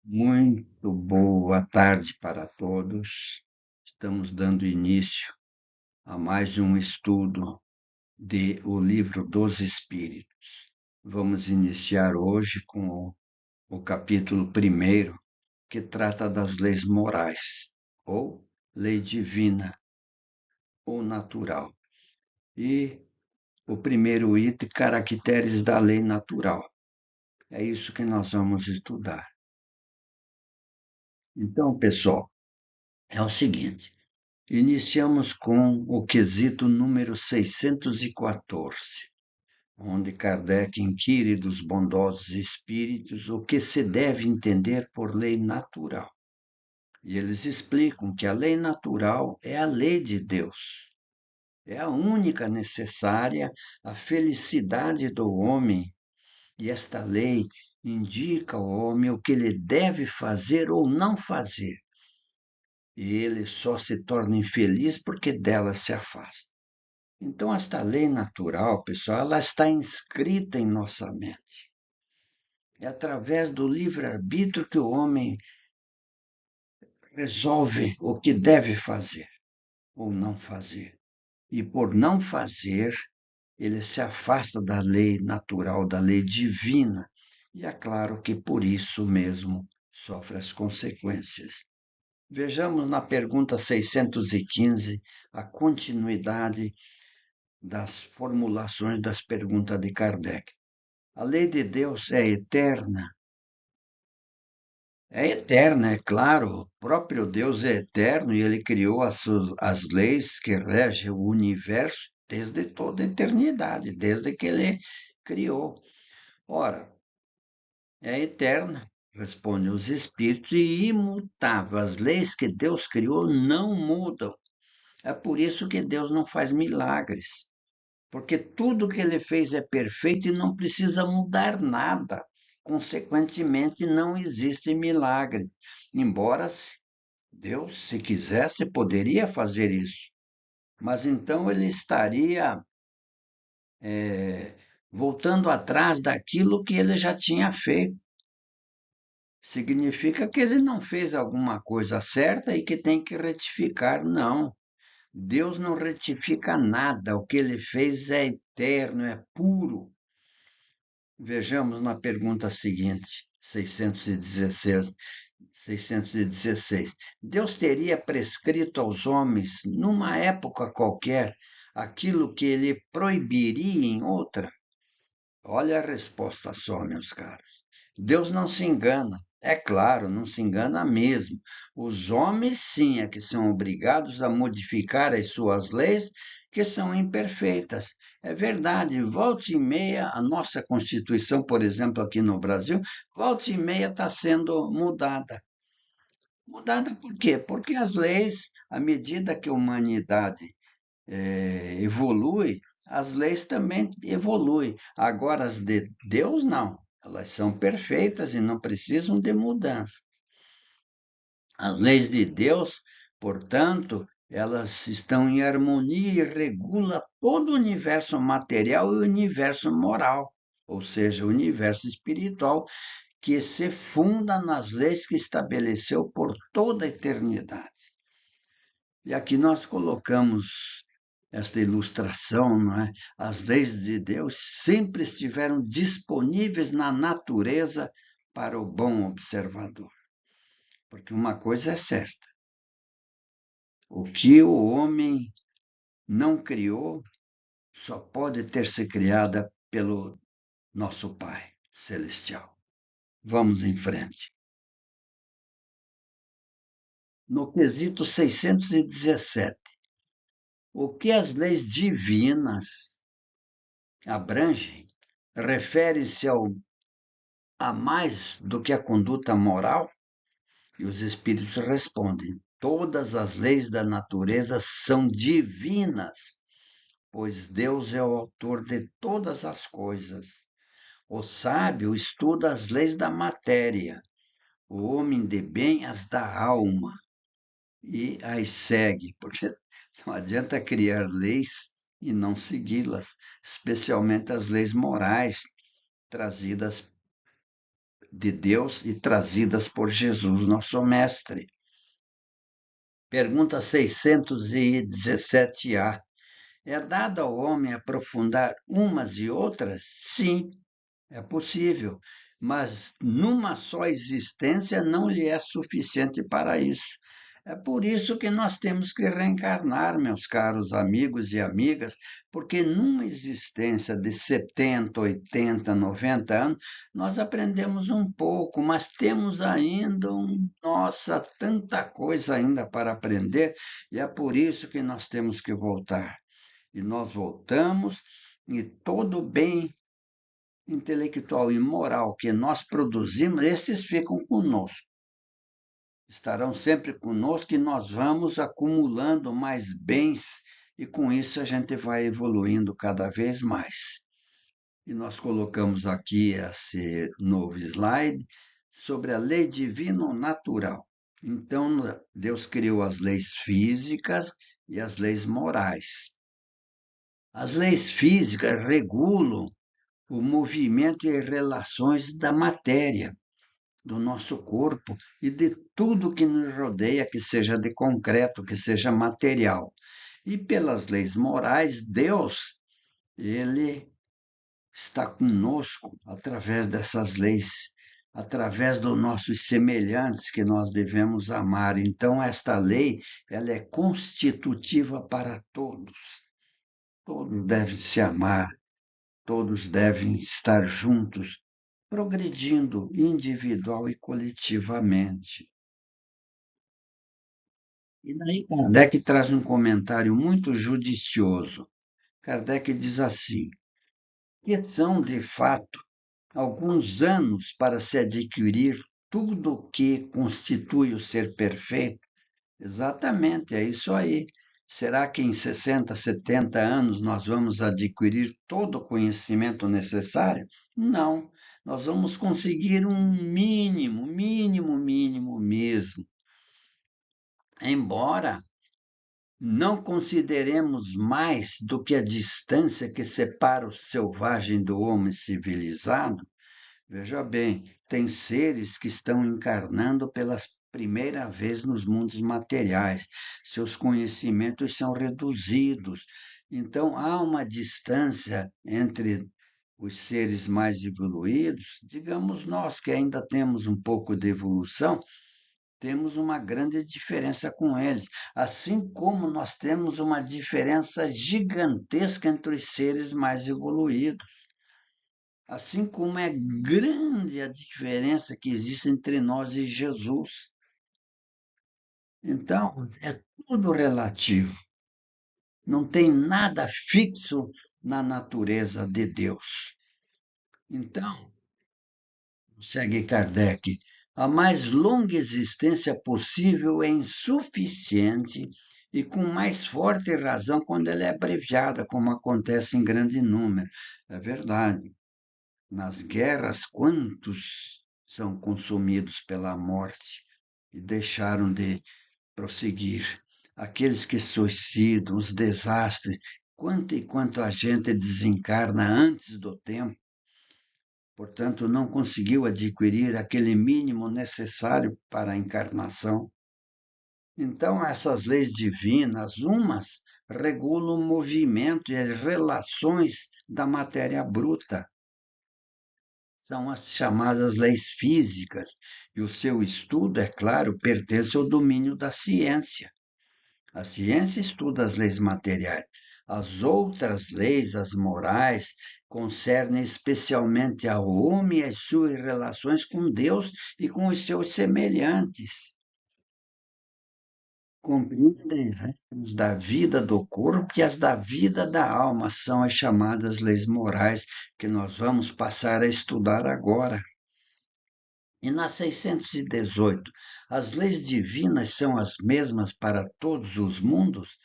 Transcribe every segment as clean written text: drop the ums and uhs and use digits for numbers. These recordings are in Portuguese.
Muito boa tarde para todos. Estamos dando início a mais um estudo de O Livro dos Espíritos. Vamos iniciar hoje com o capítulo primeiro, que trata das leis morais, ou lei divina ou natural. E o primeiro item, caracteres da lei natural. É isso que nós vamos estudar. Então, pessoal, é o seguinte. Iniciamos com o quesito número 614, onde Kardec inquire dos bondosos espíritos o que se deve entender por lei natural. E eles explicam que a lei natural é a lei de Deus. É a única necessária à felicidade do homem, e esta lei indica ao homem o que ele deve fazer ou não fazer. E ele só se torna infeliz porque dela se afasta. Então, esta lei natural, pessoal, ela está inscrita em nossa mente. É através do livre-arbítrio que o homem resolve o que deve fazer ou não fazer. E por não fazer, ele se afasta da lei natural, da lei divina. E é claro que por isso mesmo sofre as consequências. Vejamos na pergunta 615 a continuidade das formulações das perguntas de Kardec. A lei de Deus é eterna? É eterna, é claro. O próprio Deus é eterno e ele criou as leis que regem o universo desde toda a eternidade, desde que ele criou. Ora, é eterna, respondem os espíritos, e imutável. As leis que Deus criou não mudam. É por isso que Deus não faz milagres. Porque tudo que ele fez é perfeito e não precisa mudar nada. Consequentemente, não existe milagre. Embora Deus, se quisesse, poderia fazer isso. Mas então ele estaria voltando atrás daquilo que ele já tinha feito. Significa que ele não fez alguma coisa certa e que tem que retificar. Não. Deus não retifica nada. O que ele fez é eterno, é puro. Vejamos na pergunta seguinte, 616. Deus teria prescrito aos homens, numa época qualquer, aquilo que ele proibiria em outra? Olha a resposta só, meus caros. Deus não se engana. É claro, não se engana mesmo. Os homens, sim, é que são obrigados a modificar as suas leis, que são imperfeitas. É verdade, volta e meia, a nossa Constituição, por exemplo, aqui no Brasil, volta e meia está sendo mudada. Mudada por quê? Porque as leis, à medida que a humanidade evolui, as leis também evoluem. Agora, as de Deus, não. Elas são perfeitas e não precisam de mudança. As leis de Deus, portanto, elas estão em harmonia e regulam todo o universo material e o universo moral, ou seja, o universo espiritual, que se funda nas leis que estabeleceu por toda a eternidade. E aqui nós colocamos esta ilustração, não é? As leis de Deus sempre estiveram disponíveis na natureza para o bom observador. Porque uma coisa é certa: o que o homem não criou só pode ter se criada pelo nosso Pai Celestial. Vamos em frente. No quesito 617, o que as leis divinas abrangem refere-se a mais do que a conduta moral? E os espíritos respondem: todas as leis da natureza são divinas, pois Deus é o autor de todas as coisas. O sábio estuda as leis da matéria, o homem de bem as da alma e as segue, porque não adianta criar leis e não segui-las, especialmente as leis morais trazidas de Deus e trazidas por Jesus, nosso Mestre. Pergunta 617A. É dado ao homem aprofundar umas e outras? Sim, é possível, mas numa só existência não lhe é suficiente para isso. É por isso que nós temos que reencarnar, meus caros amigos e amigas, porque numa existência de 70, 80, 90 anos, nós aprendemos um pouco, mas temos ainda, nossa, tanta coisa ainda para aprender, e é por isso que nós temos que voltar. E nós voltamos, e todo bem intelectual e moral que nós produzimos, esses ficam conosco. Estarão sempre conosco e nós vamos acumulando mais bens e com isso a gente vai evoluindo cada vez mais. E nós colocamos aqui esse novo slide sobre a lei divino-natural. Então, Deus criou as leis físicas e as leis morais. As leis físicas regulam o movimento e relações da matéria, do nosso corpo e de tudo que nos rodeia, que seja de concreto, que seja material. E pelas leis morais, Deus, ele está conosco através dessas leis, através dos nossos semelhantes que nós devemos amar. Então, esta lei, ela é constitutiva para todos. Todos devem se amar, todos devem estar juntos, progredindo individual e coletivamente. E daí Kardec traz um comentário muito judicioso. Kardec diz assim: que são, de fato, alguns anos para se adquirir tudo o que constitui o ser perfeito? Exatamente, é isso aí. Será que em 60, 70 anos nós vamos adquirir todo o conhecimento necessário? Não. Nós vamos conseguir um mínimo, mínimo, mínimo mesmo. Embora não consideremos mais do que a distância que separa o selvagem do homem civilizado, veja bem, tem seres que estão encarnando pela primeira vez nos mundos materiais. Seus conhecimentos são reduzidos. Então, há uma distância entre os seres mais evoluídos, digamos nós que ainda temos um pouco de evolução, temos uma grande diferença com eles, assim como nós temos uma diferença gigantesca entre os seres mais evoluídos. Assim como é grande a diferença que existe entre nós e Jesus. Então, é tudo relativo. Não tem nada fixo na natureza de Deus. Então, segue Kardec, a mais longa existência possível é insuficiente e com mais forte razão quando ela é abreviada, como acontece em grande número. É verdade. Nas guerras, quantos são consumidos pela morte e deixaram de prosseguir? Aqueles que suicidam, os desastres, quanto e quanto a gente desencarna antes do tempo, portanto, não conseguiu adquirir aquele mínimo necessário para a encarnação. Então, essas leis divinas, umas regulam o movimento e as relações da matéria bruta, são as chamadas leis físicas, e o seu estudo, é claro, pertence ao domínio da ciência. A ciência estuda as leis materiais. As outras leis, as morais, concernem especialmente ao homem e as suas relações com Deus e com os seus semelhantes. Compreendem regras da vida do corpo e as da vida da alma, são as chamadas leis morais que nós vamos passar a estudar agora. E na 618, as leis divinas são as mesmas para todos os mundos?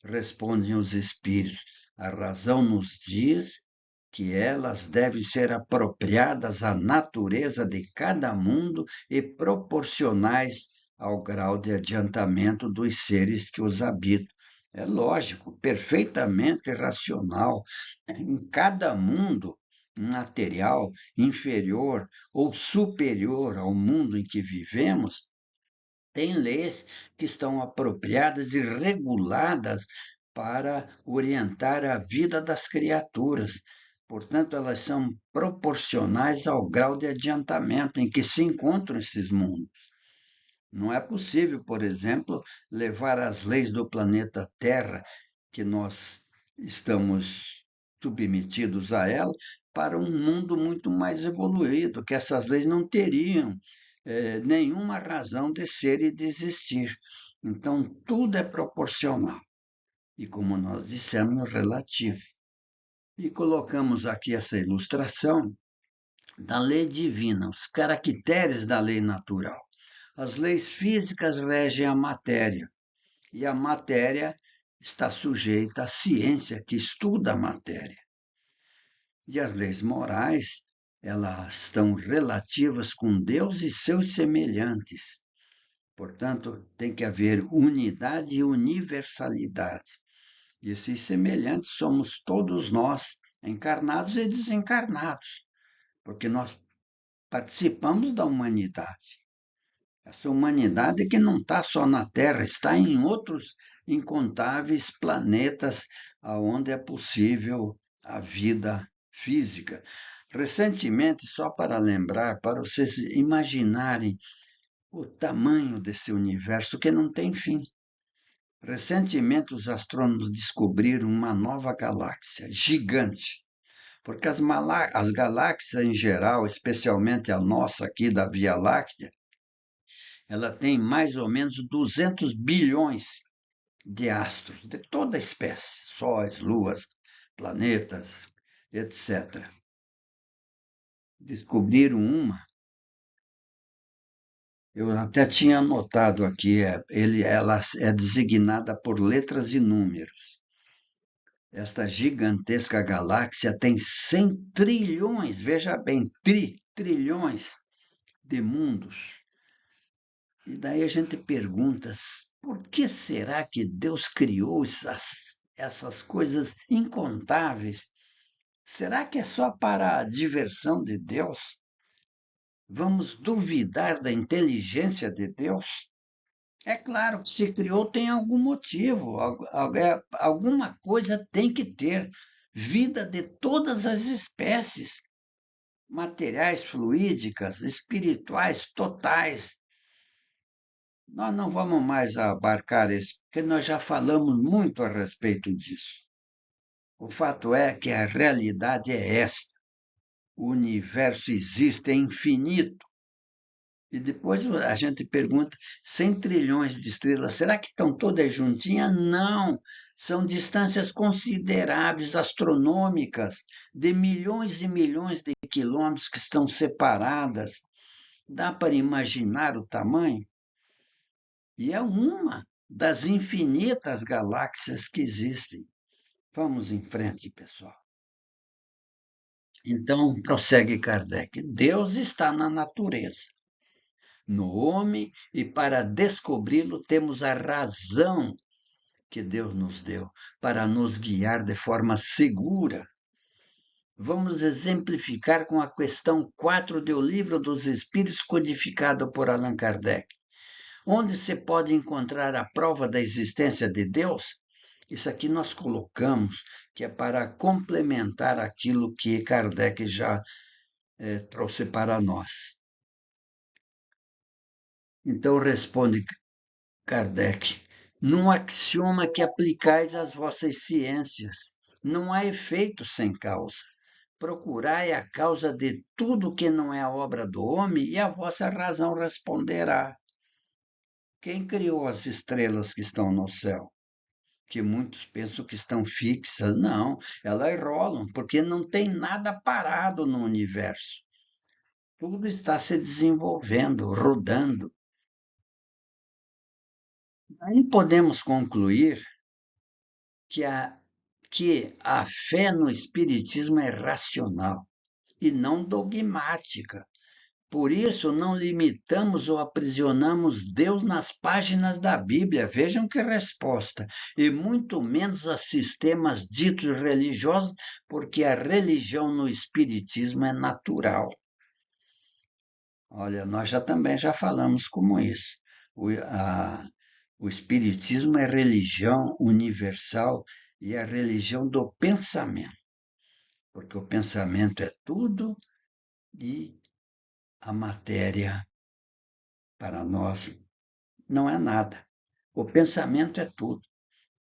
Respondem os espíritos. A razão nos diz que elas devem ser apropriadas à natureza de cada mundo e proporcionais ao grau de adiantamento dos seres que os habitam. É lógico, perfeitamente racional. Em cada mundo material inferior ou superior ao mundo em que vivemos, tem leis que estão apropriadas e reguladas para orientar a vida das criaturas. Portanto, elas são proporcionais ao grau de adiantamento em que se encontram esses mundos. Não é possível, por exemplo, levar as leis do planeta Terra, que nós estamos submetidos a ela, para um mundo muito mais evoluído, que essas leis não teriam nenhuma razão de ser e de existir. Então, tudo é proporcional. E, como nós dissemos, relativo. E colocamos aqui essa ilustração da lei divina, os caracteres da lei natural. As leis físicas regem a matéria, e a matéria está sujeita à ciência que estuda a matéria. E as leis morais, elas estão relativas com Deus e seus semelhantes. Portanto, tem que haver unidade e universalidade. E esses semelhantes somos todos nós, encarnados e desencarnados, porque nós participamos da humanidade. Essa humanidade que não está só na Terra, está em outros incontáveis planetas onde é possível a vida física. Recentemente, só para lembrar, para vocês imaginarem o tamanho desse universo que não tem fim. Recentemente, os astrônomos descobriram uma nova galáxia gigante, porque as galáxias em geral, especialmente a nossa aqui da Via Láctea, ela tem mais ou menos 200 bilhões de astros, de toda espécie, sóis, luas, planetas, etc. Descobriram uma, eu até tinha anotado aqui, ela é designada por letras e números. Esta gigantesca galáxia tem 100 trilhões, veja bem, trilhões de mundos. E daí a gente pergunta, por que será que Deus criou essas coisas incontáveis? Será que é só para a diversão de Deus? Vamos duvidar da inteligência de Deus? É claro que se criou tem algum motivo, alguma coisa tem que ter. Vida de todas as espécies, materiais, fluídicas, espirituais, totais. Nós não vamos mais abarcar isso, porque nós já falamos muito a respeito disso. O fato é que a realidade é esta. O universo existe, é infinito. E depois a gente pergunta, 100 trilhões de estrelas, será que estão todas juntinhas? Não, são distâncias consideráveis, astronômicas, de milhões e milhões de quilômetros que estão separadas. Dá para imaginar o tamanho? E é uma das infinitas galáxias que existem. Vamos em frente, pessoal. Então, prossegue Kardec: Deus está na natureza, no homem, e para descobri-lo temos a razão que Deus nos deu para nos guiar de forma segura. Vamos exemplificar com a questão 4 do Livro dos Espíritos, codificado por Allan Kardec. Onde se pode encontrar a prova da existência de Deus? Isso aqui nós colocamos, que é para complementar aquilo que Kardec já trouxe para nós. Então responde Kardec: num axioma que aplicais às vossas ciências, não há efeito sem causa. Procurai a causa de tudo que não é a obra do homem, e a vossa razão responderá. Quem criou as estrelas que estão no céu? Que muitos pensam que estão fixas. Não, elas rolam, porque não tem nada parado no universo. Tudo está se desenvolvendo, rodando. Aí podemos concluir que a fé no Espiritismo é racional e não dogmática, Por isso, não limitamos ou aprisionamos Deus nas páginas da Bíblia. Vejam que resposta. E muito menos a sistemas ditos religiosos, porque a religião no Espiritismo é natural. Olha, nós também já falamos como isso. O Espiritismo é religião universal e é religião do pensamento, porque o pensamento é tudo e a matéria, para nós, não é nada. O pensamento é tudo.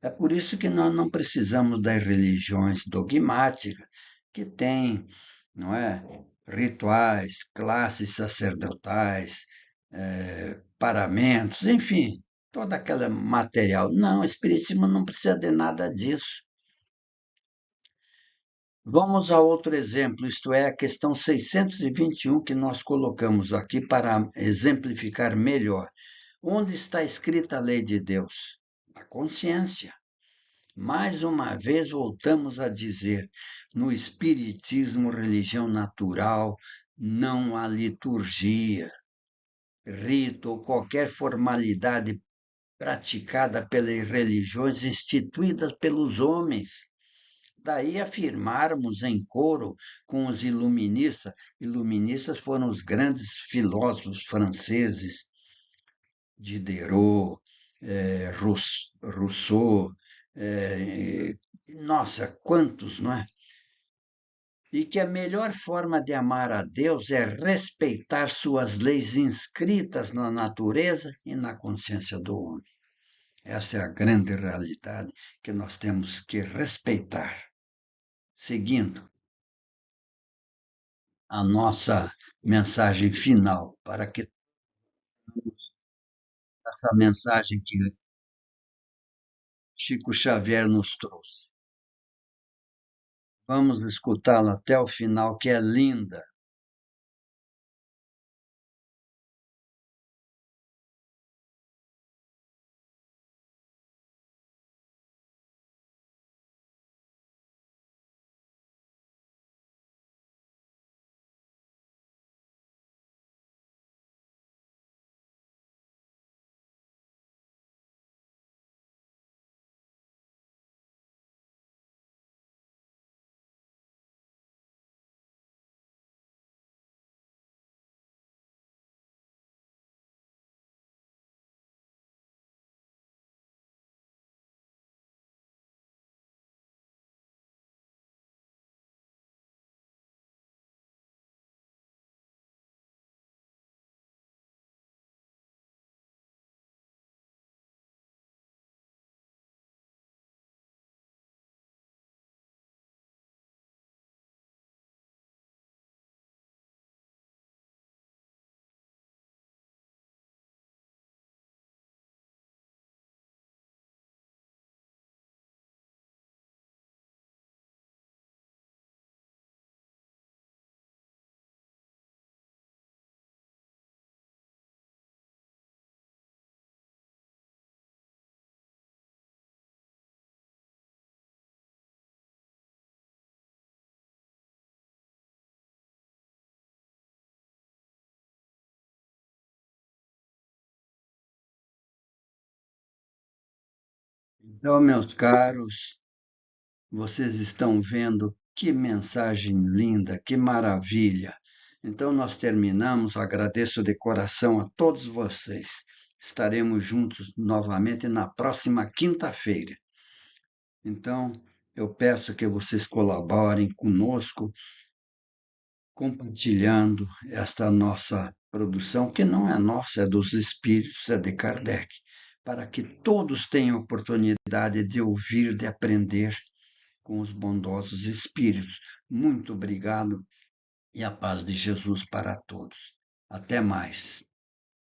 É por isso que nós não precisamos das religiões dogmáticas, que têm, não é, rituais, classes sacerdotais, paramentos, enfim, todo aquele material. Não, o Espiritismo não precisa de nada disso. Vamos a outro exemplo, isto é, a questão 621 que nós colocamos aqui para exemplificar melhor. Onde está escrita a lei de Deus? Na consciência. Mais uma vez voltamos a dizer: no Espiritismo, religião natural, não há liturgia, rito ou qualquer formalidade praticada pelas religiões instituídas pelos homens. Daí afirmarmos em coro com os iluministas. Iluministas foram os grandes filósofos franceses, Diderot, Rousseau, nossa, quantos, não é? E que a melhor forma de amar a Deus é respeitar suas leis inscritas na natureza e na consciência do homem. Essa é a grande realidade que nós temos que respeitar. Seguindo a nossa mensagem final, para que essa mensagem que Chico Xavier nos trouxe. Vamos escutá-la até o final, que é linda. Então, meus caros, vocês estão vendo que mensagem linda, que maravilha. Então, nós terminamos. Agradeço de coração a todos vocês. Estaremos juntos novamente na próxima quinta-feira. Então, eu peço que vocês colaborem conosco, compartilhando esta nossa produção, que não é nossa, é dos espíritos, é de Kardec, para que todos tenham oportunidade de ouvir, de aprender com os bondosos espíritos. Muito obrigado e a paz de Jesus para todos. Até mais.